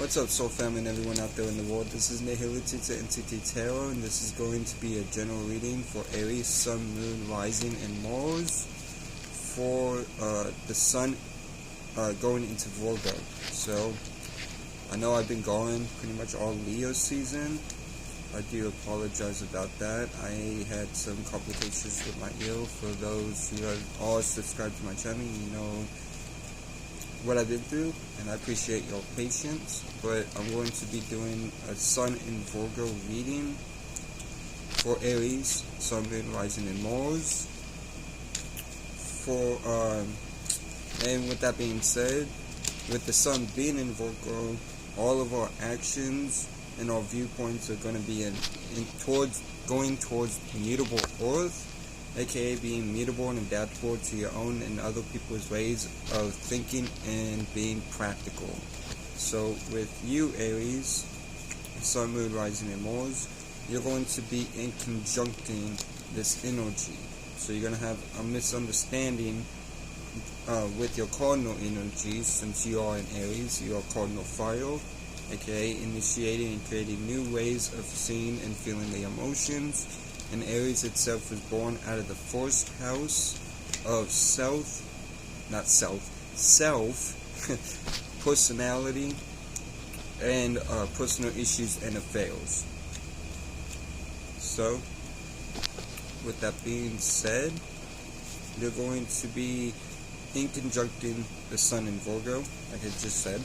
What's up, Soul Family and everyone out there in the world? This is Nihility to NCT Tarot, and this is going to be a general reading for Aries, Sun, Moon, Rising, and Mars for the Sun going into Virgo. So, I know I've been going pretty much all Leo season. I do apologize about that. I had some complications with my ear. For those who have all subscribed to my channel, you know what I've been through, and I appreciate your patience. But I'm going to be doing a Sun in Virgo reading for Aries, Sun, Moon, Rising, and Mars. And with that being said, with the Sun being in Virgo, all of our actions and our viewpoints are going to be going towards mutable Earth, aka being mutable and adaptable to your own and other people's ways of thinking and being practical. So with you, Aries, Sun, Moon, Rising, and Mars, you're going to be in conjuncting this energy. So you're going to have a misunderstanding with your cardinal energies. Since you are in Aries, you are cardinal fire, aka initiating and creating new ways of seeing and feeling the emotions. And Aries itself was born out of the first house of self, personality, and personal issues and affairs. So, with that being said, you're going to be in conjuncting the Sun in Virgo, like I just said.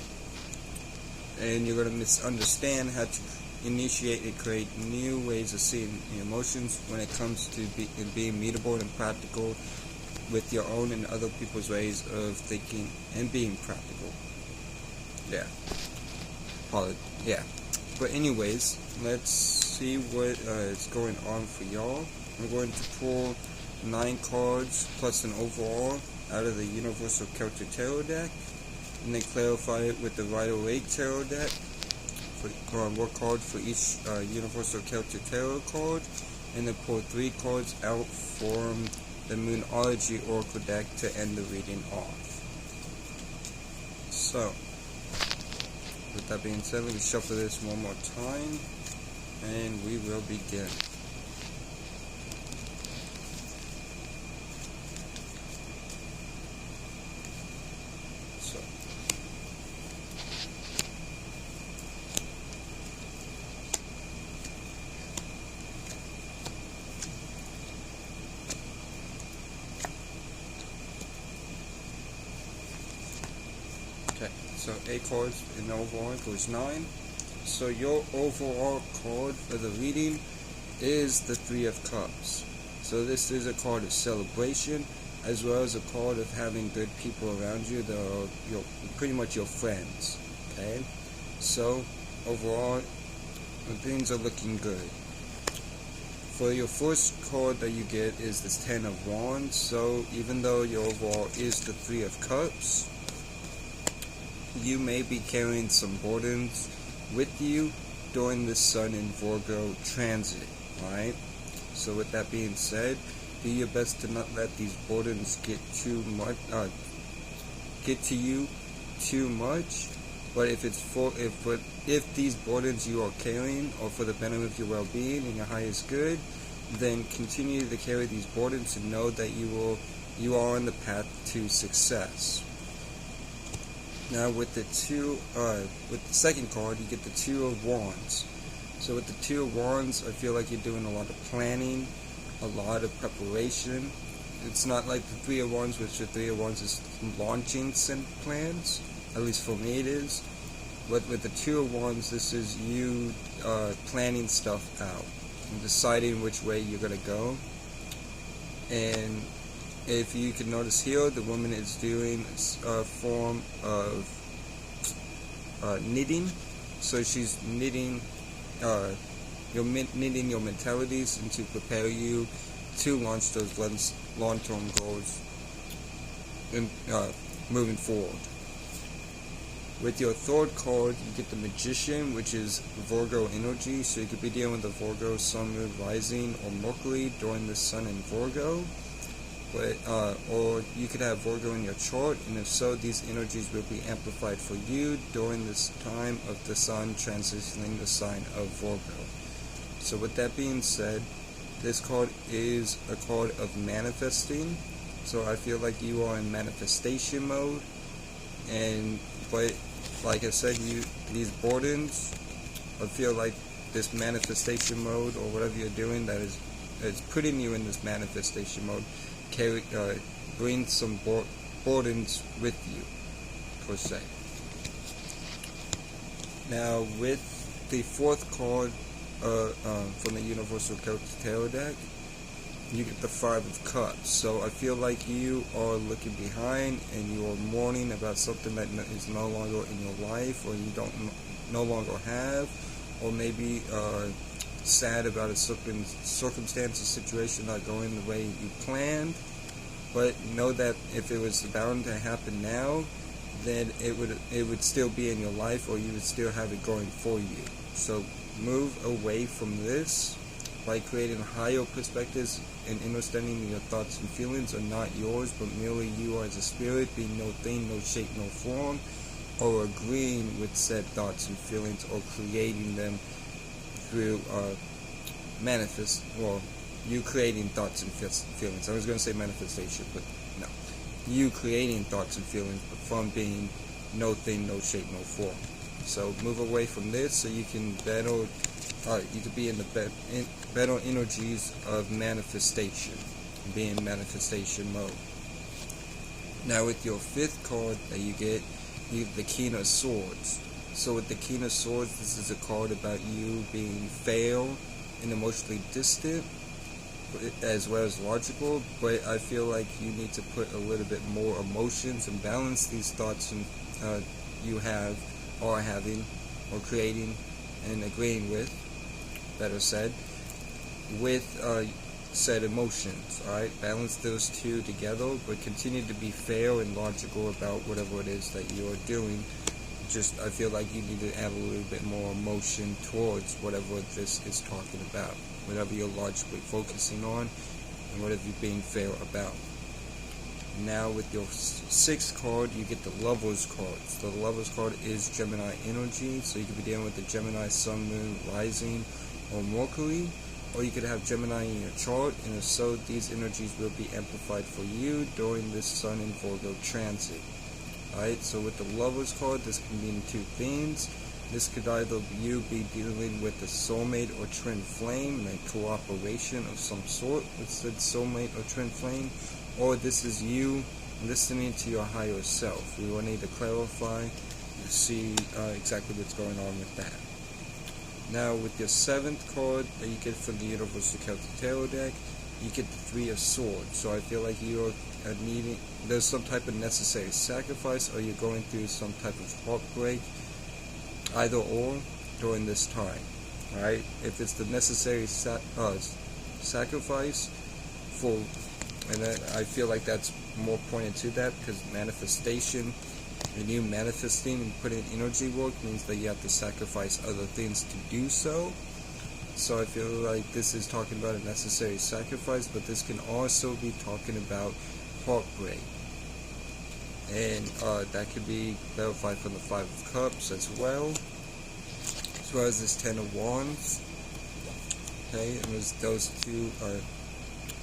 And you're going to misunderstand how to initiate and create new ways of seeing your emotions when it comes to being mutable and practical with your own and other people's ways of thinking and being practical. But anyways, let's see what is going on for y'all. I'm going to pull 9 cards plus an overall out of the Universal Celtic Tarot deck, and then clarify it with the Rider-Waite Tarot deck. One card for each Universal Celtic Tarot card, and then pull 3 cards out from the Moonology Oracle deck to end the reading off. So, with that being said, let me shuffle this one more time, and we will begin. So 8 cards in overall equals 9. So your overall card for the reading is the 3 of Cups. So this is a card of celebration, as well as a card of having good people around you that are pretty much your friends. Okay? So overall, things are looking good. For your first card that you get is this 10 of Wands. So even though your overall is the 3 of Cups, you may be carrying some burdens with you during the Sun in Virgo transit, right? So with that being said, do your best to not let these burdens get to you too much. But if these burdens you are carrying are for the benefit of your well-being and your highest good, then continue to carry these burdens and know that you are on the path to success. Now with the second card, you get the 2 of Wands. So with the 2 of Wands, I feel like you're doing a lot of planning, a lot of preparation. It's not like the 3 of Wands, which the 3 of Wands is launching some plans. At least for me it is. But with the 2 of Wands, this is you planning stuff out and deciding which way you're going to go. And if you can notice here, the woman is doing a form of knitting. So she's knitting your mentalities and to prepare you to launch those long-term goals and moving forward. With your third card, you get the Magician, which is Virgo energy. So you could be dealing with the Virgo, Sun, Moon, Rising, or Mercury during the Sun in Virgo. But or you could have Virgo in your chart, and if so, these energies will be amplified for you during this time of the Sun transitioning the sign of Virgo. So with that being said, this card is a card of manifesting. So I feel like you are in manifestation mode, but like I said, these burdens, I feel like this manifestation mode or whatever you're doing that is putting you in this manifestation mode, bring some burdens with you, per se. Now, with the fourth card from the Universal Tarot deck, you get the Five of Cups. So I feel like you are looking behind and you are mourning about something that is no longer in your life, or you no longer have, or maybe sad about a circumstance or situation not going the way you planned. But know that if it was bound to happen now, then it would still be in your life, or you would still have it going for you. So move away from this by creating higher perspectives and understanding your thoughts and feelings are not yours, but merely you are as a spirit, being no thing, no shape, no form, or agreeing with said thoughts and feelings, or creating them through you creating thoughts and feelings. I was going to say manifestation, but no. You creating thoughts and feelings, but from being no thing, no shape, no form. So move away from this so you can you could be in the better energies of manifestation, be in manifestation mode. Now with your fifth card that you get the King of Swords. So with the King of Swords, this is a card about you being fair and emotionally distant, as well as logical, but I feel like you need to put a little bit more emotions and balance these thoughts and you have, or having, or creating, and agreeing with, better said, with said emotions. Alright, balance those two together, but continue to be fair and logical about whatever it is that you're doing. Just, I feel like you need to add a little bit more emotion towards whatever this is talking about, whatever you're logically focusing on, and whatever you're being fair about. Now with your sixth card, you get the Lover's card. So the Lover's card is Gemini energy, so you could be dealing with the Gemini, Sun, Moon, Rising, or Mercury, or you could have Gemini in your chart, and if so, these energies will be amplified for you during this Sun and Virgo transit. Alright, so with the Lover's card, this can mean two things. This could either you be dealing with a soulmate or twin flame, and cooperation of some sort with said soulmate or twin flame, or this is you listening to your higher self. We will need to clarify to see exactly what's going on with that. Now with your seventh card that you get from the Universal Tarot deck, you get the Three of Swords. So I feel like you're there's some type of necessary sacrifice, or you're going through some type of heartbreak, either or, during this time. Alright, if it's the necessary sacrifice for, and I feel like that's more pointed to that, because manifestation, and you manifesting and putting energy work means that you have to sacrifice other things to do so. So I feel like this is talking about a necessary sacrifice, but this can also be talking about heartbreak. And that could be verified from the Five of Cups as well as this Ten of Wands. Okay, and those two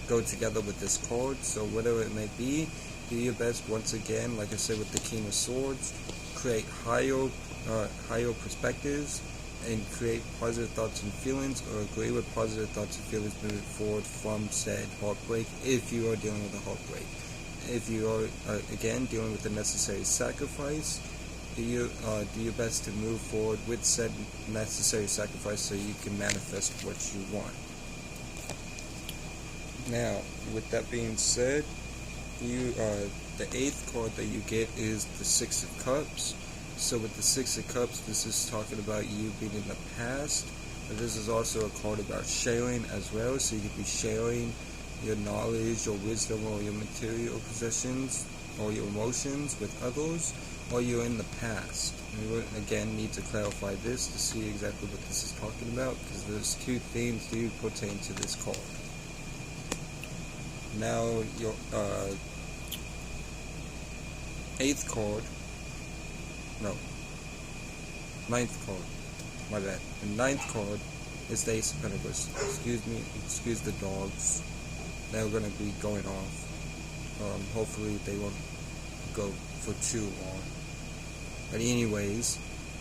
go together with this card. So whatever it may be, do your best once again, like I said with the King of Swords, create higher perspectives and create positive thoughts and feelings, or agree with positive thoughts and feelings moving forward from said heartbreak, if you are dealing with a heartbreak. If you are, again, dealing with the necessary sacrifice, do your best to move forward with said necessary sacrifice so you can manifest what you want. Now, with that being said, the eighth card that you get is the Six of Cups. So with the Six of Cups, this is talking about you being in the past, but this is also a card about sharing as well. So you could be sharing your knowledge or wisdom or your material possessions or your emotions with others, or you're in the past. And we again need to clarify this to see exactly what this is talking about, because those two themes do pertain to this card. Now your 8th card, no, 9th card, my bad. The 9th card is the Ace of Pentacles. Excuse the dogs. They're going to be going off. Hopefully they won't go for too long. But anyways,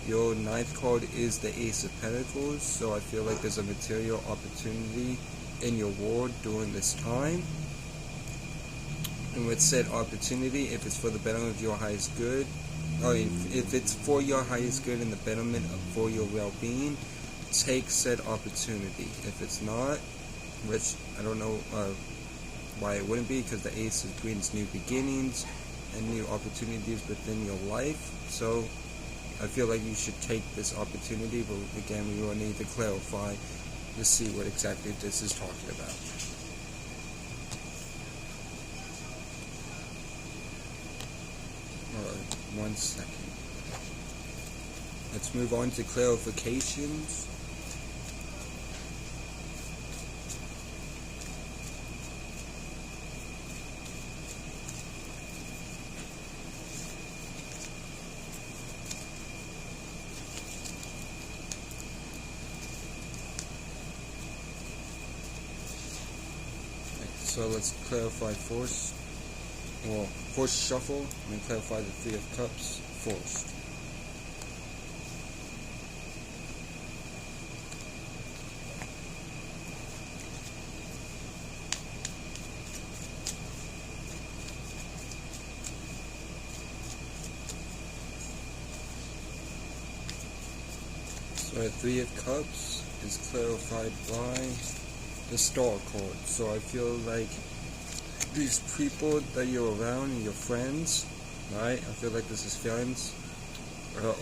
your 9th card is the Ace of Pentacles, so I feel like there's a material opportunity in your world during this time. And with said opportunity, if it's for the betterment of your highest good, or if it's for your highest good and the betterment for your well-being, take said opportunity. If it's not, which I don't know why it wouldn't be, because the Ace brings new beginnings and new opportunities within your life. So I feel like you should take this opportunity, but again, we will need to clarify to see what exactly this is talking about. Alright, 1 second. Let's move on to clarifications. So let's clarify first. Well, first shuffle, and then clarify the 3 of Cups first. So the 3 of Cups is clarified by the Star card. So I feel like these people that you're around and your friends, right? I feel like this is friends,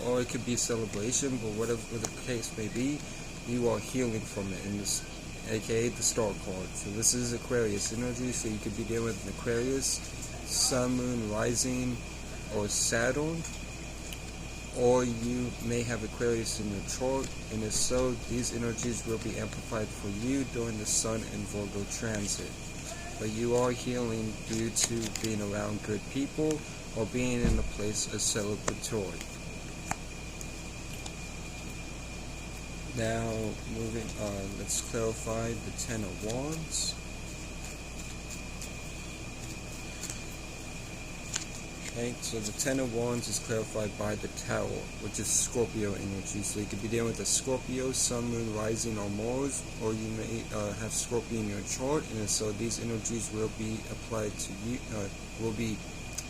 or it could be celebration, but whatever the case may be, you are healing from it in this, aka the Star card. So this is Aquarius energy, so you could be dealing with an Aquarius, Sun, Moon, Rising, or Saturn, or you may have Aquarius in your chart, and if so, these energies will be amplified for you during the Sun and Virgo transit. But you are healing due to being around good people or being in a place of celebratory. Now, moving on, let's clarify the 10 of Wands. Okay, so the 10 of Wands is clarified by the Tower, which is Scorpio energy. So you could be dealing with a Scorpio, Sun, Moon, Rising, or Mars, or you may have Scorpio in your chart, and so these energies will be applied to you, will be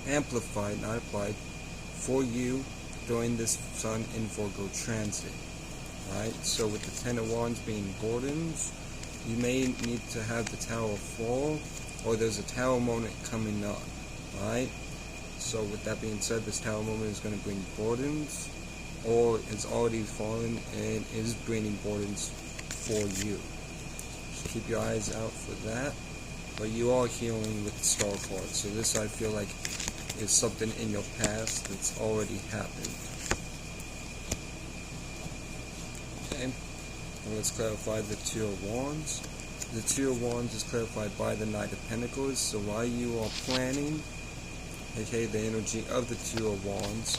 amplified, not applied, for you during this Sun in Virgo transit. Right? So with the 10 of Wands being burdens, you may need to have the Tower fall, or there's a Tower moment coming up. Right? So with that being said, this Tower moment is going to bring burdens, or it's already fallen and is bringing burdens for you. So keep your eyes out for that. But you are healing with the Star card. So this, I feel like, is something in your past that's already happened. Okay. And let's clarify the 2 of Wands. The 2 of Wands is clarified by the Knight of Pentacles. So while you are planning, aka the energy of the 2 of Wands,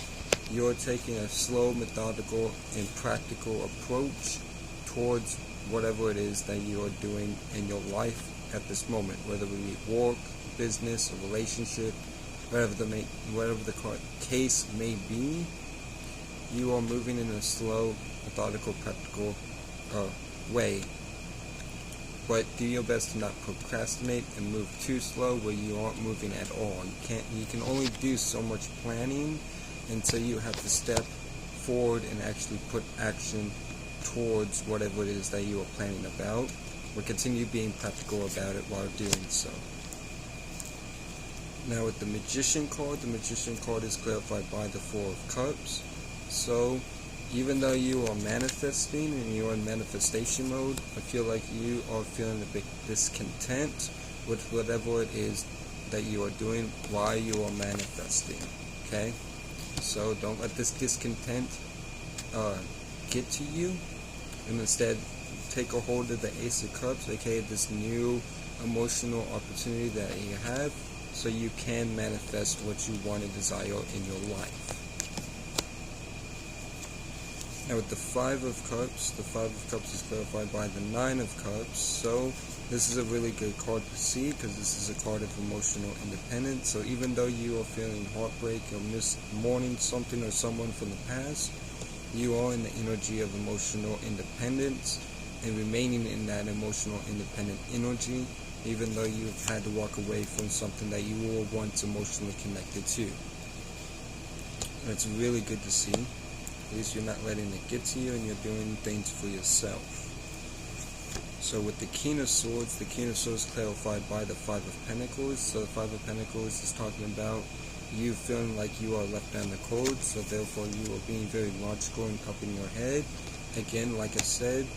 you're taking a slow, methodical, and practical approach towards whatever it is that you are doing in your life at this moment, whether it be work, business, a relationship, whatever the case may be. You are moving in a slow, methodical, practical way. But do your best to not procrastinate and move too slow where you aren't moving at all. You can only do so much planning until you have to step forward and actually put action towards whatever it is that you are planning about. But continue being practical about it while doing so. Now with the Magician card is clarified by the 4 of Cups. So even though you are manifesting and you're in manifestation mode, I feel like you are feeling a bit discontent with whatever it is that you are doing while you are manifesting. Okay? So don't let this discontent get to you, and instead take a hold of the Ace of Cups, aka this new emotional opportunity that you have, so you can manifest what you want and desire in your life. Now with the Five of Cups, the Five of Cups is clarified by the Nine of Cups. So this is a really good card to see, because this is a card of emotional independence. So even though you are feeling heartbreak or mourning something or someone from the past, you are in the energy of emotional independence and remaining in that emotional independent energy, even though you've had to walk away from something that you were once emotionally connected to. That's really good to see. At least you're not letting it get to you, and you're doing things for yourself. So with the King of Swords, the King of Swords clarified by the Five of Pentacles. So the Five of Pentacles is talking about you feeling like you are left down the cold, so therefore you are being very logical and up in your head. Again, like I said,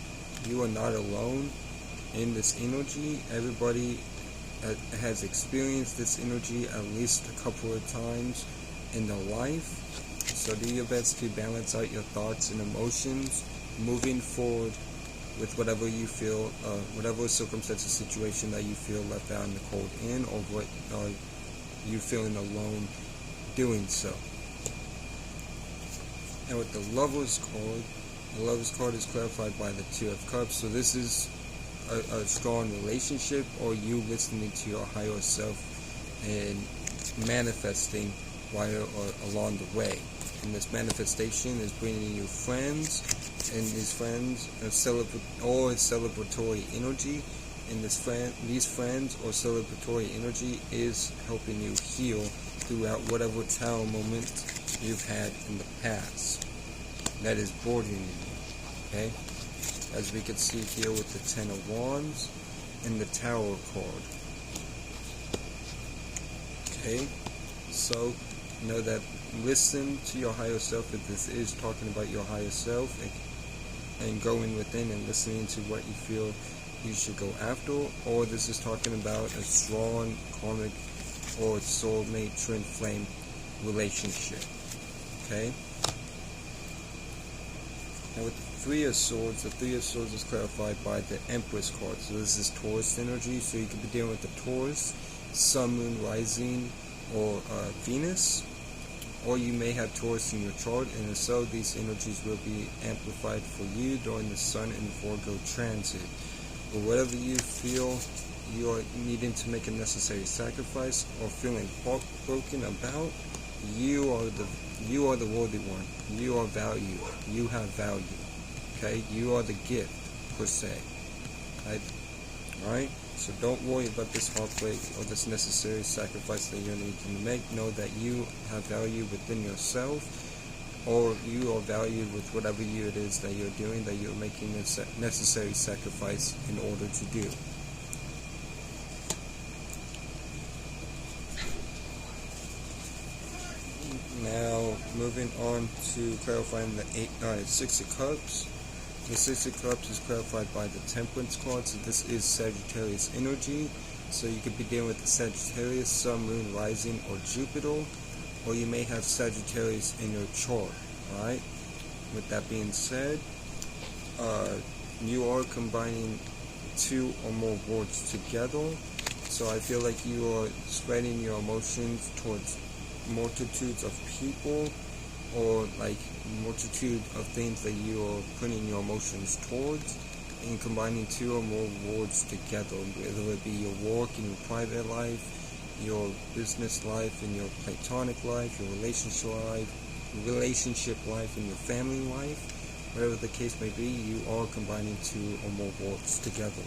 you are not alone in this energy. Everybody has experienced this energy at least a couple of times in their life. So do your best to balance out your thoughts and emotions moving forward with whatever you feel, whatever circumstance or situation that you feel left out in the cold in, or what you feeling alone doing so. And with the Lover's card, the Lover's card is clarified by the Two of Cups. So this is a strong relationship, or you listening to your higher self and manifesting while along the way. And this manifestation is bringing you friends, and these friends are celebratory energy. And these friends or celebratory energy is helping you heal throughout whatever tower moment you've had in the past that is burdening you. Okay, as we can see here with the Ten of Wands and the Tower card. Okay, so know that listen to your higher self, if this is talking about your higher self, and going within and listening to what you feel you should go after, or this is talking about a strong karmic or soulmate twin flame relationship. Okay, now with the Three of Swords, the Three of Swords is clarified by the Empress card. So this is Taurus energy, so you could be dealing with the Taurus, Sun, Moon, Rising, or Venus, or you may have Taurus in your chart, and if so, these energies will be amplified for you during the Sun and Virgo transit. Or whatever you feel you are needing to make a necessary sacrifice or feeling heartbroken about, you are the worthy one. You are value. You have value. Okay, you are the gift per se. Right? So don't worry about this heartbreak or this necessary sacrifice that you're needing to make. Know that you have value within yourself, or you are valued with whatever it is that you're doing, that you're making a necessary sacrifice in order to do. Now, moving on to clarifying the Six of Cups. The Six of Cups is clarified by the Temperance card, so this is Sagittarius energy. So you could be dealing with the Sagittarius, Sun, Moon, Rising, or Jupiter, or you may have Sagittarius in your chart. Alright? With that being said, you are combining two or more words together. So I feel like you are spreading your emotions towards multitudes of people, or like multitude of things that you are putting your emotions towards, and combining two or more words together, whether it be your work and your private life, your business life and your platonic life, your relationship life and your family life, whatever the case may be, you are combining two or more words together.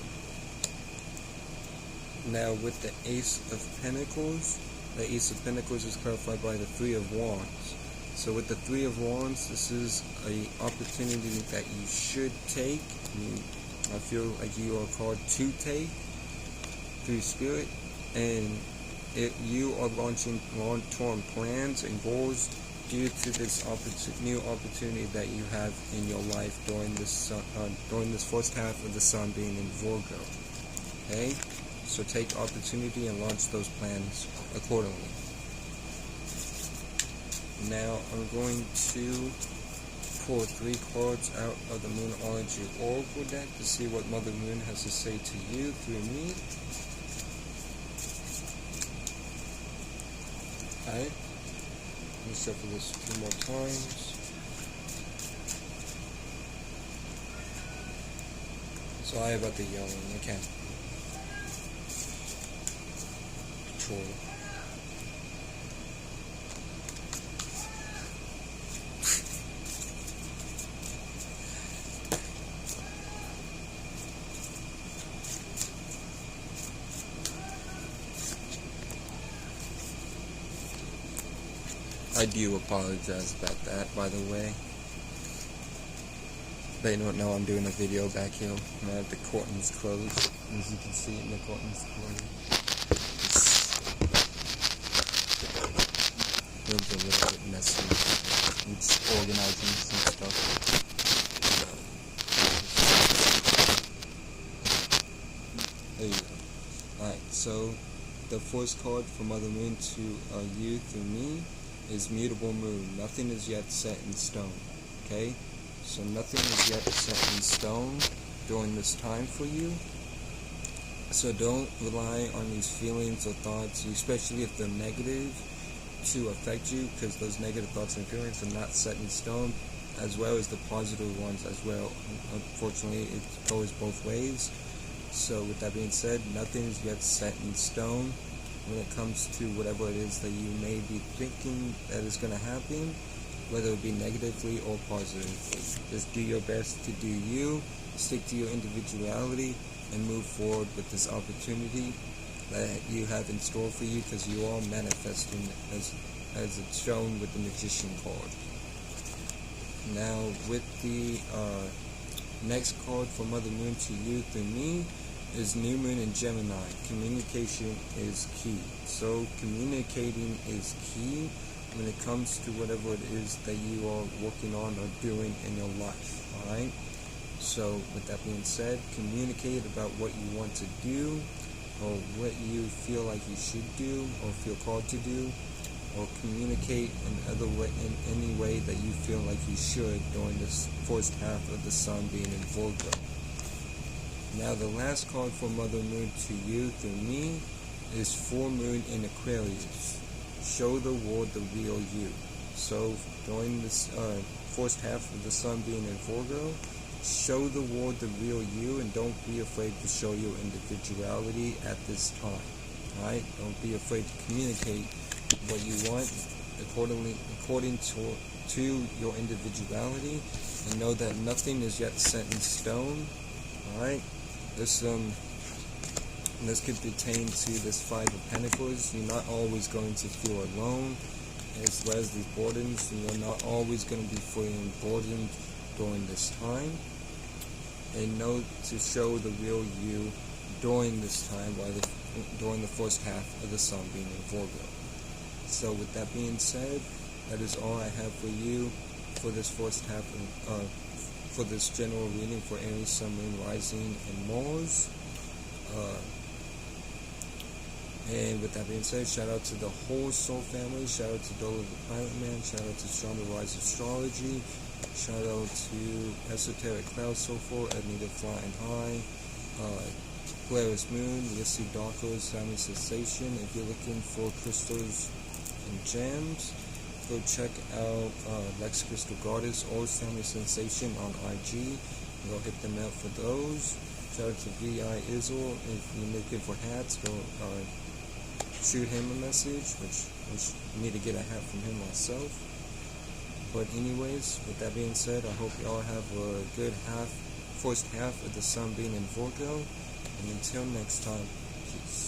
Now with the Ace of Pentacles, the Ace of Pentacles is clarified by the Three of Wands. So with the Three of Wands, this is an opportunity that you should take. I feel like you are called to take through Spirit, and you are launching long-term plans and goals due to this new opportunity that you have in your life during this first half of the Sun being in Virgo. Okay, so take opportunity and launch those plans accordingly. Now I'm going to pull 3 cards out of the Moon Moonology Oracle deck to see what Mother Moon has to say to you through me. Alright, let me shuffle this a few more times. Sorry about the yelling, I can't control it. I do apologize about that, by the way. They don't know I'm doing a video back here. The curtain's closed. As you can see, the curtain's closed. This room's a little bit messy. It's organizing some stuff. There you go. Alright, so the first card from Mother Moon to you through me is Mutable Moon. Nothing is yet set in stone. Okay? So nothing is yet set in stone during this time for you. So don't rely on these feelings or thoughts, especially if they're negative, to affect you, because those negative thoughts and feelings are not set in stone, as well as the positive ones as well. Unfortunately, it goes both ways. So with that being said, nothing is yet set in stone when it comes to whatever it is that you may be thinking that is going to happen, whether it be negatively or positively. Just do your best to do you, stick to your individuality, and move forward with this opportunity that you have in store for you, because you are manifesting as it's shown with the Magician card. Now with the next card for Mother Moon to you through me is New Moon in Gemini. Communication is key. So communicating is key when it comes to whatever it is that you are working on or doing in your life. Alright? So with that being said, communicate about what you want to do, or what you feel like you should do or feel called to do, or communicate in any way that you feel like you should during this first half of the sun being in Virgo. Now the last card for Mother Moon to you through me is Full Moon in Aquarius. Show the world the real you. So during this first half of the sun being in Virgo, show the world the real you, and don't be afraid to show your individuality at this time. Alright? Don't be afraid to communicate what you want according to your individuality, and know that nothing is yet set in stone. Alright? This could pertain to this Five of Pentacles. You're not always going to feel alone, as well as these burdens. You're not always going to be feeling burdened during this time. And know to show the real you during this time, during the first half of the sun being in Virgo. So with that being said, that is all I have for you for this first half for this general reading for Aries, Sun, Moon, Rising, and Mars. And with that being said, shout out to the whole Soul family. Shout out to Dolo the Pilot Man. Shout out to Sean the Rise Astrology. Shout out to Esoteric Cloud Soulful, Anita Flying High, Polaris Moon, Lissy Darko, Sammy Sensation. If you're looking for crystals and gems, go check out Lex Crystal Goddess or Sammy Sensation on IG. Go hit them out for those. Shout out to V.I. Izzle. If you're looking for hats, go shoot him a message, which I need to get a hat from him myself. But anyways, with that being said, I hope y'all have a good first half of the sun being in Virgo. And until next time, peace.